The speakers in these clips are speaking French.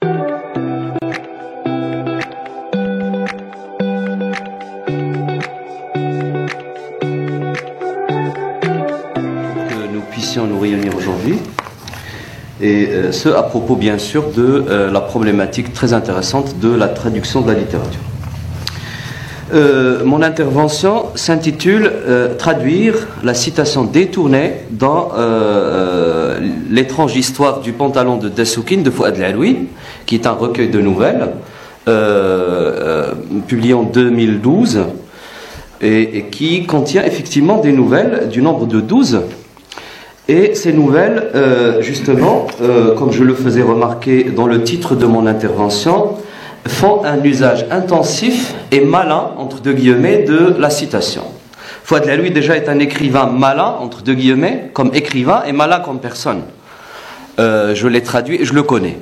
Nous puissions nous réunir aujourd'hui, et ce à propos bien sûr de la problématique très intéressante de la traduction de la littérature. Mon intervention s'intitule Traduire la citation détournée dans L'étrange histoire du pantalon de Dessoukhine de Fouad El-Alwi, qui est un recueil de nouvelles publié en 2012 et qui contient effectivement des nouvelles du nombre de 12. Et ces nouvelles, justement, comme je le faisais remarquer dans le titre de mon intervention, font un usage intensif et malin, entre deux guillemets, de la citation. Fouad El-Alwi déjà est un écrivain malin, entre deux guillemets, comme écrivain, et malin comme personne. Je l'ai traduit et je le connais.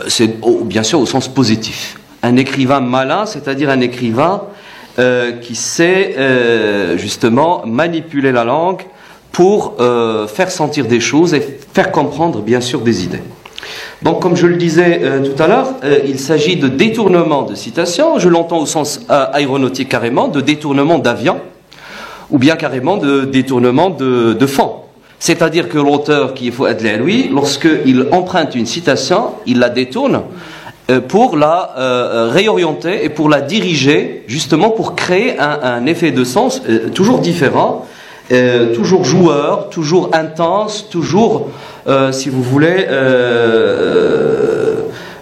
C'est bien sûr au sens positif. Un écrivain malin, c'est-à-dire un écrivain qui sait justement manipuler la langue pour faire sentir des choses et faire comprendre bien sûr des idées. Donc comme je le disais tout à l'heure, il s'agit de détournement de citation, je l'entends au sens aéronautique carrément, de détournement d'avion, ou bien carrément de détournement de fond. C'est-à-dire que l'auteur qui est Fouad El-Alwi, lorsqu'il emprunte une citation, il la détourne pour la réorienter et pour la diriger, justement pour créer un effet de sens toujours différent, toujours joueur, toujours intense, toujours, si vous voulez,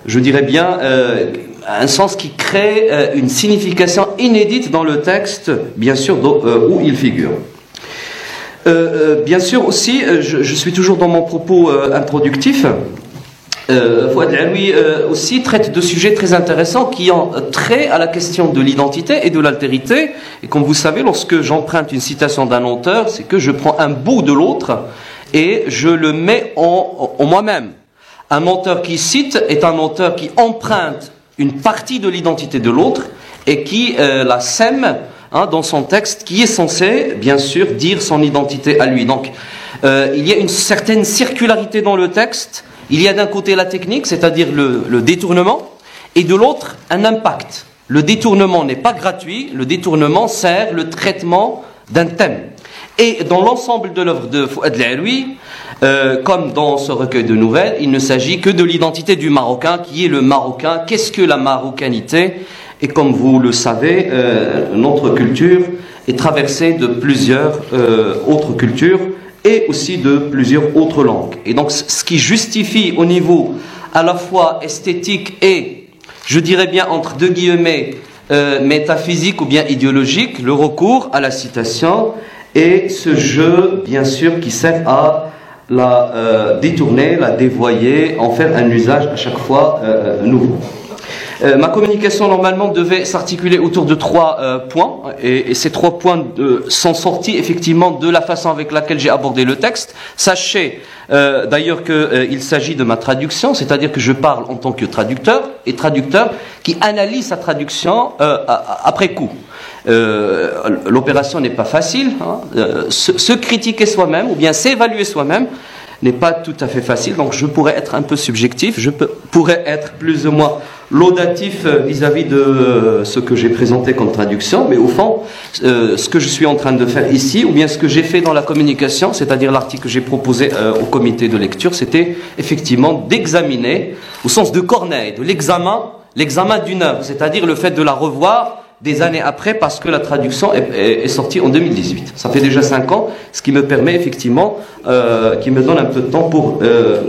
je dirais bien, un sens qui crée une signification inédite dans le texte, bien sûr, où il figure. Bien sûr aussi, je suis toujours dans mon propos introductif. Fouad El-Alwi aussi traite de sujets très intéressants qui ont trait à la question de l'identité et de l'altérité. Et comme vous savez, lorsque j'emprunte une citation d'un auteur, c'est que je prends un bout de l'autre et je le mets en moi-même. Un auteur qui cite est un auteur qui emprunte une partie de l'identité de l'autre et qui la sème dans son texte, qui est censé, bien sûr, dire son identité à lui. Donc, il y a une certaine circularité dans le texte. Il y a d'un côté la technique, c'est-à-dire le détournement, et de l'autre, un impact. Le détournement n'est pas gratuit, le détournement sert le traitement d'un thème. Et dans l'ensemble de l'œuvre de Fouad El-Alwi, comme dans ce recueil de nouvelles, il ne s'agit que de l'identité du Marocain, qui est le Marocain. Qu'est-ce que la marocanité ? Et comme vous le savez, notre culture est traversée de plusieurs autres cultures, et aussi de plusieurs autres langues. Et donc, ce qui justifie au niveau à la fois esthétique et, je dirais bien entre deux guillemets, métaphysique ou bien idéologique, le recours à la citation et ce jeu, bien sûr, qui sert à la détourner, la dévoyer, en faire un usage à chaque fois nouveau. Ma communication normalement devait s'articuler autour de 3 points et ces 3 points sont sortis effectivement de la façon avec laquelle j'ai abordé le texte. Sachez d'ailleurs qu'il s'agit de ma traduction, c'est-à-dire que je parle en tant que traducteur et traducteur qui analyse sa traduction après coup. L'opération n'est pas facile, se critiquer soi-même ou bien s'évaluer soi-même n'est pas tout à fait facile, donc je pourrais être un peu subjectif, je pourrais être plus ou moins laudatif vis-à-vis de ce que j'ai présenté comme traduction, mais au fond, ce que je suis en train de faire ici, ou bien ce que j'ai fait dans la communication, c'est-à-dire l'article que j'ai proposé au comité de lecture, c'était effectivement d'examiner, au sens de Corneille, de l'examen d'une œuvre, c'est-à-dire le fait de la revoir des années après, parce que la traduction est sortie en 2018. Ça fait déjà 5 ans, ce qui me permet effectivement, qui me donne un peu de temps pour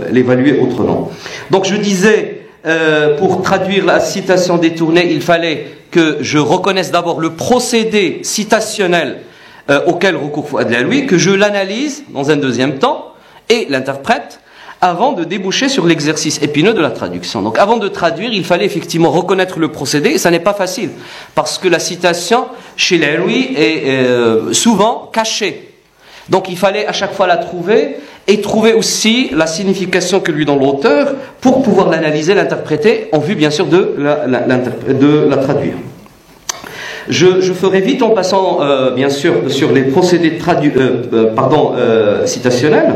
l'évaluer autrement. Donc je disais, pour traduire la citation détournée, il fallait que je reconnaisse d'abord le procédé citationnel auquel recourt Fouad El-Alwi, que je l'analyse dans un deuxième temps, et l'interprète, avant de déboucher sur l'exercice épineux de la traduction. Donc avant de traduire, il fallait effectivement reconnaître le procédé, et ça n'est pas facile, parce que la citation chez El-Alwi est souvent cachée. Donc il fallait à chaque fois la trouver, et trouver aussi la signification que lui donne l'auteur, pour pouvoir l'analyser, l'interpréter, en vue bien sûr de la traduire. Je ferai vite en passant, bien sûr, sur les procédés citationnels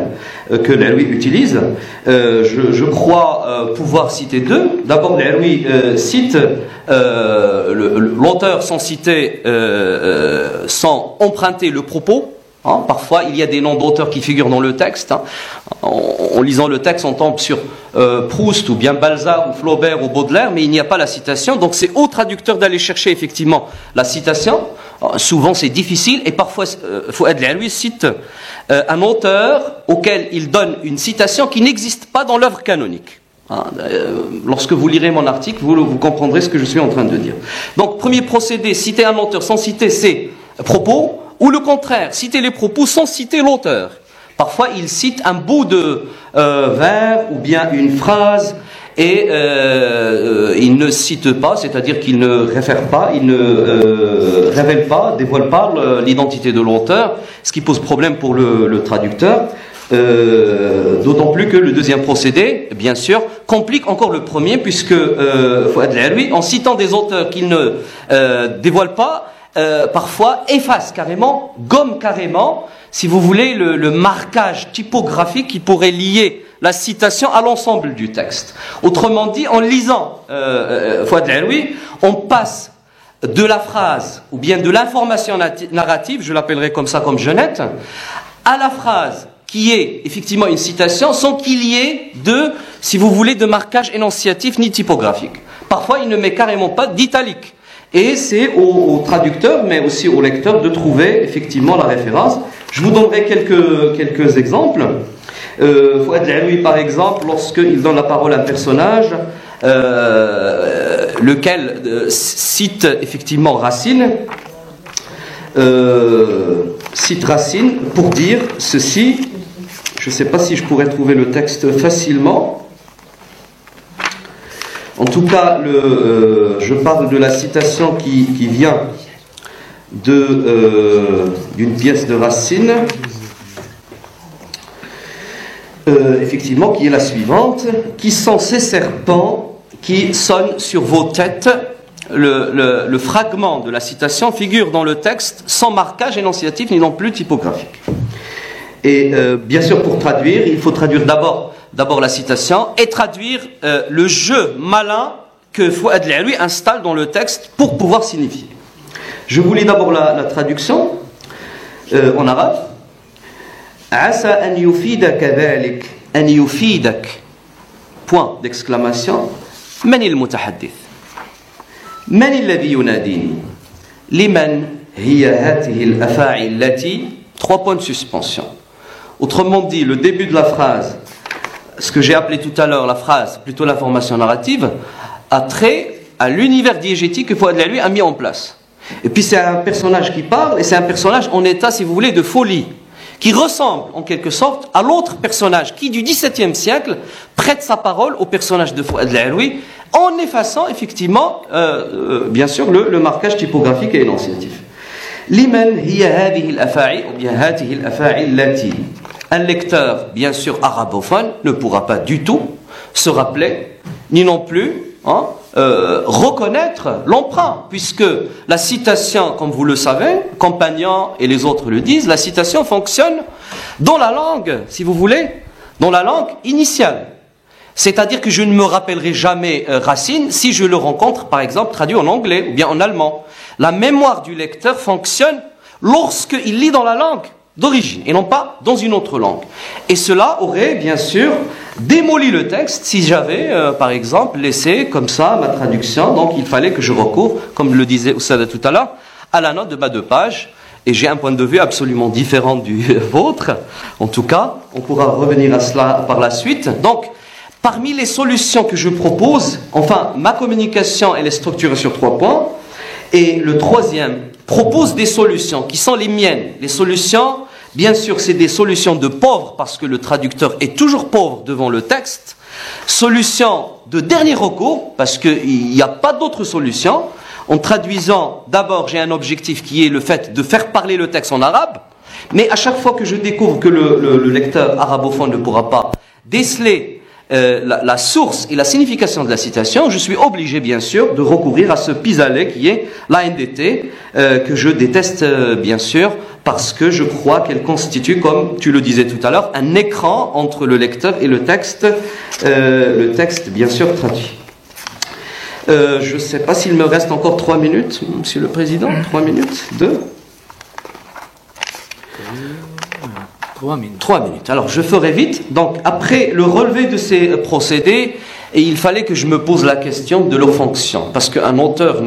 que l'Alwi utilise. Je crois pouvoir citer deux. D'abord, l'Alwi cite l'auteur sans citer, sans emprunter le propos. Hein, parfois, il y a des noms d'auteurs qui figurent dans le texte. Hein. En lisant le texte, on tombe sur Proust ou bien Balzac ou Flaubert ou Baudelaire, mais il n'y a pas la citation. Donc, c'est au traducteur d'aller chercher effectivement la citation. Souvent, c'est difficile et parfois, Fouad El-Alwi cite un auteur auquel il donne une citation qui n'existe pas dans l'œuvre canonique. Hein, lorsque vous lirez mon article, vous comprendrez ce que je suis en train de dire. Donc, premier procédé, citer un auteur sans citer ses propos. Ou le contraire, citer les propos sans citer l'auteur. Parfois, il cite un bout de vers ou bien une phrase et il ne cite pas, c'est-à-dire qu'il ne réfère pas, il ne révèle pas, dévoile pas l'identité de l'auteur, ce qui pose problème pour le traducteur. D'autant plus que le deuxième procédé, bien sûr, complique encore le premier, puisque Fouad El-Alwi, en citant des auteurs qu'il ne dévoile pas, parfois efface carrément, gomme carrément, si vous voulez, le marquage typographique qui pourrait lier la citation à l'ensemble du texte. Autrement dit, en lisant Fouad El-Alwi, on passe de la phrase ou bien de l'information narrative, je l'appellerai comme ça, comme Jeunette, à la phrase qui est effectivement une citation sans qu'il y ait de, si vous voulez, de marquage énonciatif ni typographique. Parfois, il ne met carrément pas d'italique. Et c'est au traducteur, mais aussi au lecteur, de trouver effectivement la référence. Je vous donnerai quelques exemples. Fouad El-Alwi, par exemple, lorsqu'il donne la parole à un personnage, lequel cite effectivement Racine, pour dire ceci. Je ne sais pas si je pourrais trouver le texte facilement. En tout cas, je parle de la citation qui vient d'une pièce de Racine, effectivement, qui est la suivante. Qui sont ces serpents qui sonnent sur vos têtes? Le fragment de la citation figure dans le texte sans marquage énonciatif ni non plus typographique. Et bien sûr, pour traduire, il faut traduire d'abord la citation et traduire le jeu malin que Fouad El-Alwi installe dans le texte pour pouvoir signifier. Je vous lis d'abord la traduction en arabe. Asa an yufidaka dhalik an yufidak. Point d'exclamation. Man al-mutahaddith. Man alladhi yunadini. Liman hiya hatihi al-afa'i allati. 3 points de suspension. Autrement dit, le début de la phrase, ce que j'ai appelé tout à l'heure la phrase, plutôt l'information narrative, a trait à l'univers diégétique que Fouad El-Alwi a mis en place. Et puis c'est un personnage qui parle, et c'est un personnage en état, si vous voulez, de folie, qui ressemble en quelque sorte à l'autre personnage qui, du XVIIe siècle, prête sa parole au personnage de Fouad El-Alwi, en effaçant effectivement, bien sûr, le marquage typographique et énonciatif. Liman hiya hadhihi al-afa'i ou bien hadhihi al-afa'i allati. Un lecteur, bien sûr arabophone, ne pourra pas du tout se rappeler, ni non plus reconnaître l'emprunt, puisque la citation, comme vous le savez, Compagnon et les autres le disent, la citation fonctionne dans la langue, si vous voulez, dans la langue initiale. C'est-à-dire que je ne me rappellerai jamais Racine si je le rencontre, par exemple, traduit en anglais ou bien en allemand. La mémoire du lecteur fonctionne lorsqu'il lit dans la langue d'origine et non pas dans une autre langue. Et cela aurait bien sûr démoli le texte si j'avais par exemple laissé comme ça ma traduction. Donc il fallait que je recours, comme le disait Oussada tout à l'heure, à la note de bas de page. Et j'ai un point de vue absolument différent du vôtre. En tout cas, on pourra revenir à cela par la suite. Donc, parmi les solutions que je propose, enfin, ma communication elle est structurée sur 3 points. Et le troisième propose des solutions qui sont les miennes. Les solutions, bien sûr, c'est des solutions de pauvres parce que le traducteur est toujours pauvre devant le texte. Solutions de dernier recours parce qu'il n'y a pas d'autre solution. En traduisant, d'abord, j'ai un objectif qui est le fait de faire parler le texte en arabe. Mais à chaque fois que je découvre que le lecteur arabophone ne pourra pas déceler la source et la signification de la citation, je suis obligé bien sûr de recourir à ce pis-aller qui est l'ANDT, que je déteste bien sûr, parce que je crois qu'elle constitue, comme tu le disais tout à l'heure, un écran entre le lecteur et le texte bien sûr traduit. Je ne sais pas s'il me reste encore 3 minutes, Monsieur le Président. 3 minutes, 2 3 minutes. 3 minutes. Alors, je ferai vite. Donc, après le relevé de ces procédés, et il fallait que je me pose la question de leur fonction. Parce qu'un auteur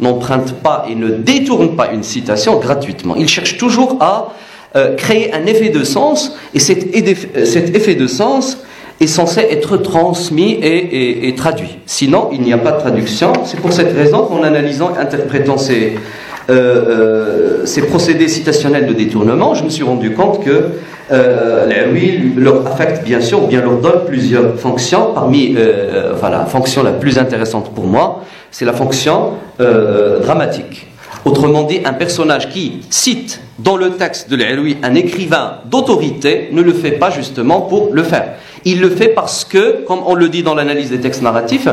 n'emprunte pas et ne détourne pas une citation gratuitement. Il cherche toujours à créer un effet de sens, et cet effet de sens est censé être transmis et traduit. Sinon, il n'y a pas de traduction. C'est pour cette raison qu'en analysant et interprétant ces procédés citationnels de détournement, je me suis rendu compte que l'Alwi leur affecte bien sûr, ou bien leur donne plusieurs fonctions. Parmi la fonction la plus intéressante pour moi, c'est la fonction dramatique. Autrement dit, un personnage qui cite dans le texte de l'Alwi un écrivain d'autorité ne le fait pas justement pour le faire. Il le fait parce que, comme on le dit dans l'analyse des textes narratifs,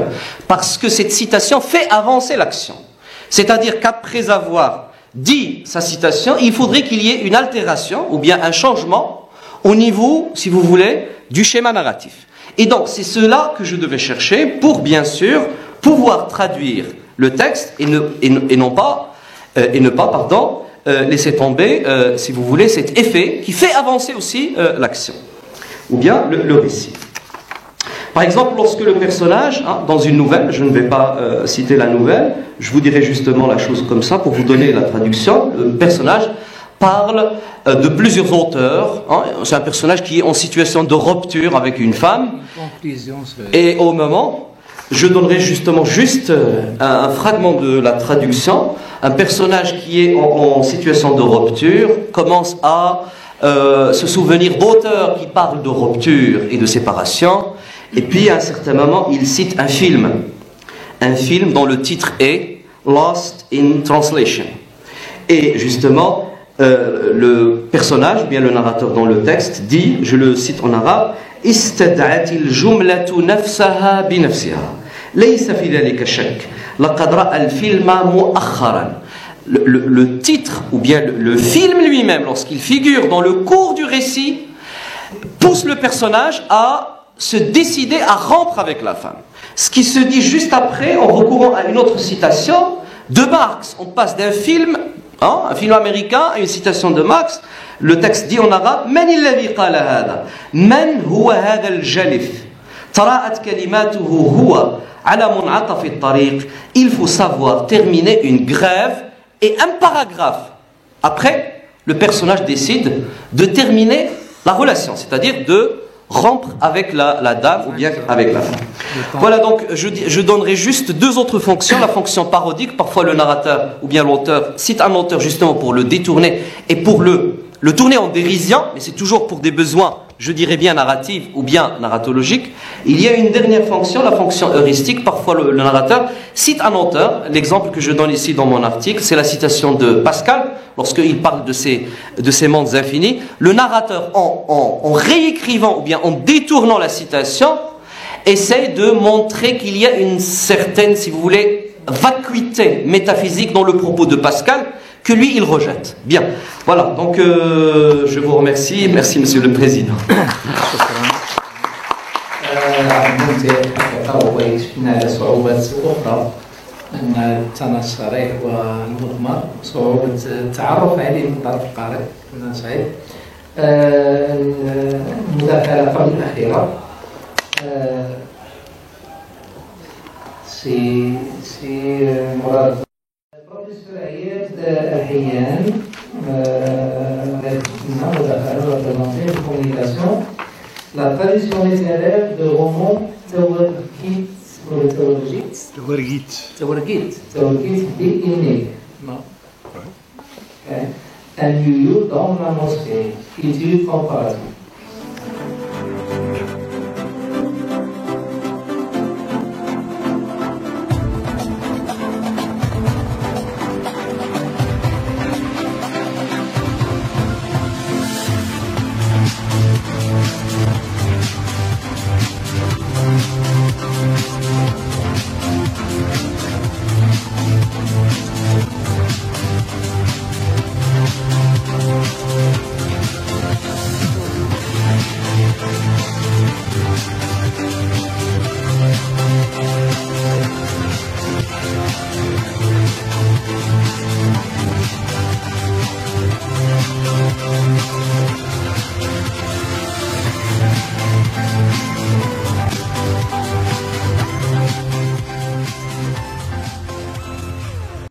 parce que cette citation fait avancer l'action. C'est-à-dire qu'après avoir dit sa citation, il faudrait qu'il y ait une altération ou bien un changement au niveau, si vous voulez, du schéma narratif. Et donc, c'est cela que je devais chercher pour, bien sûr, pouvoir traduire le texte et ne pas laisser tomber, si vous voulez, cet effet qui fait avancer aussi l'action. Ou bien le récit. Par exemple, lorsque le personnage, dans une nouvelle, je ne vais pas citer la nouvelle, je vous dirai justement la chose comme ça pour vous donner la traduction, le personnage parle de plusieurs auteurs, c'est un personnage qui est en situation de rupture avec une femme, et au moment, je donnerai justement un fragment de la traduction, un personnage qui est en situation de rupture commence à se souvenir d'auteurs qui parlent de rupture et de séparation, et puis à un certain moment il cite un film dont le titre est Lost in Translation, et justement le personnage, bien le narrateur dans le texte dit, je le cite en arabe, استدعت الجملة نفسها بنفسها ليس في ذلك شك لقد رأى الفيلم مؤخرا. Le titre, ou bien le film lui-même, lorsqu'il figure dans le cours du récit, pousse le personnage à se décider à rompre avec la femme. Ce qui se dit juste après, en recourant à une autre citation de Marx. On passe d'un film, un film américain, à une citation de Marx. Le texte dit en arabe, من الذي قال هذا؟ من هو هذا الجلف؟ تراءت كلماته هو على منعطف الطريق. Il faut savoir terminer une grève et un paragraphe. Après, le personnage décide de terminer la relation, c'est-à-dire de rompre avec la dame ou bien avec la femme. Voilà, donc je donnerai juste 2 autres fonctions. La fonction parodique, parfois le narrateur ou bien l'auteur cite un auteur justement pour le détourner et pour le tourner en dérision, mais c'est toujours pour des besoins, je dirais bien narratifs ou bien narratologiques. Il y a une dernière fonction, la fonction heuristique. Parfois le narrateur cite un auteur. L'exemple que je donne ici dans mon article, c'est la citation de Pascal, lorsqu'il parle de ces mondes infinis. Le narrateur, en réécrivant ou bien en détournant la citation, essaie de montrer qu'il y a une certaine, si vous voulez, vacuité métaphysique dans le propos de Pascal, que lui, il rejette. Bien. Voilà. Donc, je vous remercie. Merci, Monsieur le Président. أن التنصري والمضمر صعوبة التعرف عليه من طرف القارئ من سعيد. المداخلة قبل الأخيرة سي مراد بروفيسور عياد الحيان مداخلة représentée de communication, la tradition littéraire de roman Tawargit B-inné. Un lieu dans la mosquée, étude comparative.